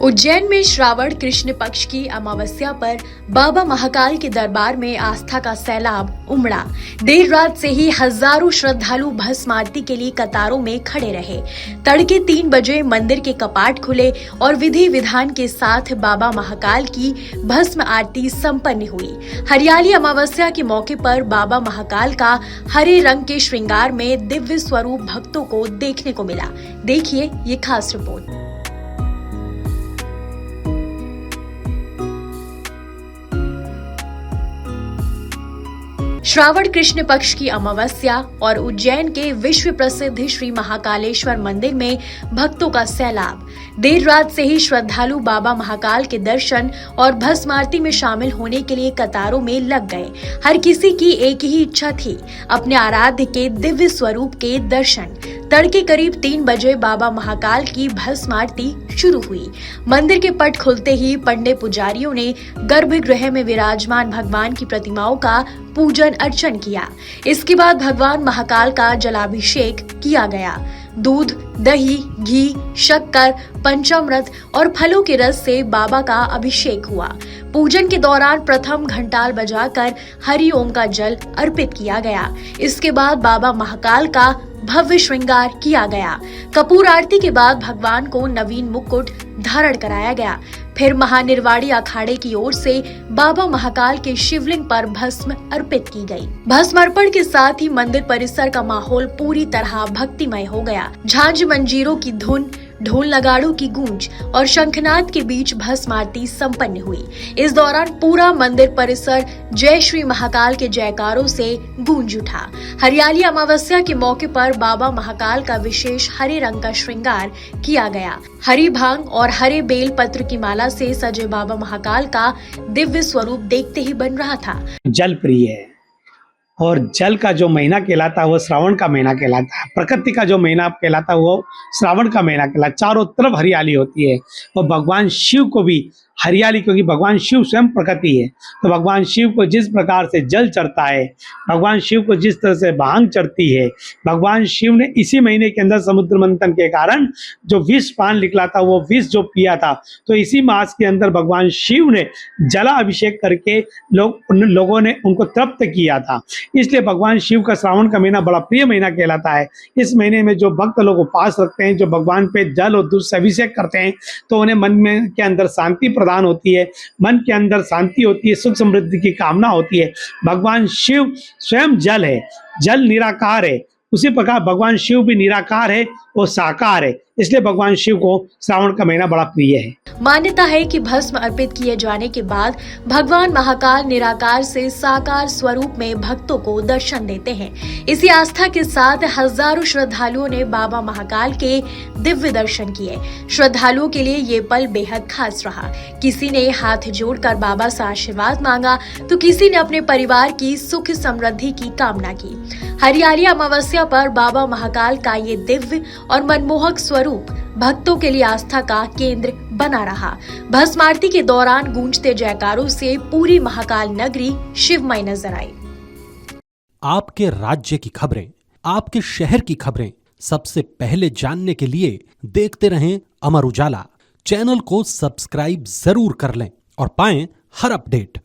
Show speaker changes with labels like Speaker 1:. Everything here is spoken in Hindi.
Speaker 1: उज्जैन में श्रावण कृष्ण पक्ष की अमावस्या पर बाबा महाकाल के दरबार में आस्था का सैलाब उमड़ा। देर रात से ही हजारों श्रद्धालु भस्म आरती के लिए कतारों में खड़े रहे। तड़के 3 बजे मंदिर के कपाट खुले और विधि विधान के साथ बाबा महाकाल की भस्म आरती संपन्न हुई। हरियाली अमावस्या के मौके पर बाबा महाकाल का हरे रंग के श्रृंगार में दिव्य स्वरूप भक्तों को देखने को मिला। देखिए ये खास रिपोर्ट। श्रावण कृष्ण पक्ष की अमावस्या और उज्जैन के विश्व प्रसिद्ध श्री महाकालेश्वर मंदिर में भक्तों का सैलाब। देर रात से ही श्रद्धालु बाबा महाकाल के दर्शन और भस्म आरती में शामिल होने के लिए कतारों में लग गए। हर किसी की एक ही इच्छा थी, अपने आराध्य के दिव्य स्वरूप के दर्शन। तड़के करीब 3 बजे बाबा महाकाल की भस्म आरती शुरू हुई। मंदिर के पट खुलते ही पंडित पुजारियों ने गर्भगृह में विराजमान भगवान की प्रतिमाओं का पूजन अर्चन किया। इसके बाद भगवान महाकाल का जलाभिषेक किया गया। दूध, दही, घी, शक्कर, पंचामृत और फलों के रस से बाबा का अभिषेक हुआ। पूजन के दौरान प्रथम घंटाल बजाकर हरि ओम का जल अर्पित किया गया। इसके बाद बाबा महाकाल का भव्य श्रृंगार किया गया। कपूर आरती के बाद भगवान को नवीन मुकुट धारण कराया गया। फिर महानिर्वाणी अखाड़े की ओर से बाबा महाकाल के शिवलिंग पर भस्म अर्पित की गई। भस्म अर्पण के साथ ही मंदिर परिसर का माहौल पूरी तरह भक्तिमय हो गया। झांझ मंजीरों की धुन, ढोल नगाड़ों की गूंज और शंखनाद के बीच भस्म आरती संपन्न हुई। इस दौरान पूरा मंदिर परिसर जय श्री महाकाल के जयकारों से गूंज उठा। हरियाली अमावस्या के मौके पर बाबा महाकाल का विशेष हरे रंग का श्रृंगार किया गया। हरी भांग और हरे बेल पत्र की माला से सजे बाबा महाकाल का दिव्य स्वरूप देखते ही बन रहा था।
Speaker 2: जल प्रिय है और जल का जो महीना कहलाता है वो श्रावण का महीना कहलाता है। प्रकृति का जो महीना कहलाता है वो श्रावण का महीना कहलाता है। चारों तरफ हरियाली होती है और भगवान शिव को भी हरियाली, क्योंकि भगवान शिव स्वयं प्रकृति है। तो भगवान शिव को जिस प्रकार से जल चढ़ता है, भगवान शिव को जिस तरह से भांग चढ़ती है, भगवान शिव ने इसी महीने के अंदर समुद्र मंथन के कारण जो विष पान निकला था वो विष जो पिया था, तो इसी मास के अंदर भगवान शिव ने जला अभिषेक करके लोगों ने उनको तृप्त किया था। इसलिए भगवान शिव का श्रावण का महीना बड़ा प्रिय महीना कहलाता है। इस महीने में जो भक्त लोग उपास रखते हैं, जो भगवान पे जल और दूध से अभिषेक करते हैं, तो उन्हें मन में के अंदर शांति प्रदान होती है, मन के अंदर शांति होती है, सुख समृद्धि की कामना होती है। भगवान शिव स्वयं जल है, जल निराकार है। उसी प्रकार भगवान शिव भी निराकार है और साकार है। इसलिए भगवान शिव को श्रावण का महीना बड़ा प्रिय है।
Speaker 1: मान्यता है कि भस्म अर्पित किए जाने के बाद भगवान महाकाल निराकार से साकार स्वरूप में भक्तों को दर्शन देते हैं। इसी आस्था के साथ हजारों श्रद्धालुओं ने बाबा महाकाल के दिव्य दर्शन किए। श्रद्धालुओं के लिए ये पल बेहद खास रहा। किसी ने हाथ जोड़कर बाबा से आशीर्वाद मांगा, तो किसी ने अपने परिवार की सुख समृद्धि की कामना की। हरियाली अमावस्या पर बाबा महाकाल का ये दिव्य और मनमोहक स्वरूप भक्तों के लिए आस्था का केंद्र बना रहा। भस्म आरती के दौरान गूंजते जयकारों से पूरी महाकाल नगरी शिवमय नजर आई।
Speaker 3: आपके राज्य की खबरें, आपके शहर की खबरें सबसे पहले जानने के लिए देखते रहें अमर उजाला। चैनल को सब्सक्राइब जरूर कर लें और पाएं हर अपडेट।